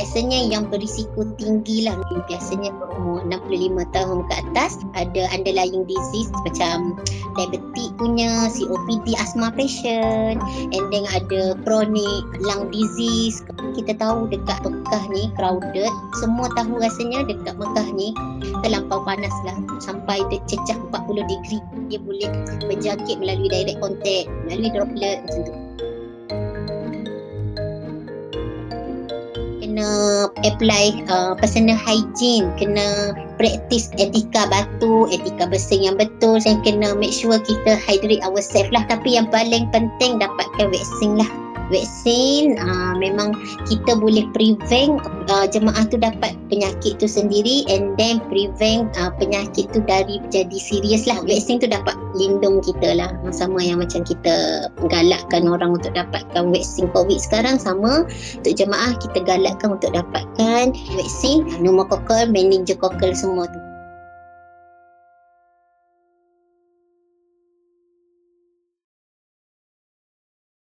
biasanya yang berisiko tinggi lah, biasanya berumur 65 tahun ke atas, ada underlying disease macam diabetik punya, COPD, asthma patient, and then ada chronic lung disease. Kita tahu dekat Mekah ni crowded, semua tahu rasanya dekat Mekah ni terlampau panas lah, sampai cecah 40 degree. Dia boleh berjangkit melalui direct contact, melalui droplet macam tu. Kena apply personal hygiene, kena practice etika batuk, etika bersih yang betul, dan kena make sure kita hydrate ourselves lah. Tapi yang paling penting dapatkan vaksin lah. Vaksin memang kita boleh prevent jemaah tu dapat penyakit tu sendiri, and then prevent penyakit tu dari jadi serius lah. Vaksin tu dapat lindung kita lah, sama yang macam kita galakkan orang untuk dapatkan vaksin COVID sekarang, sama untuk jemaah kita galakkan untuk dapatkan vaksin pneumococcal, meningococcal semua tu.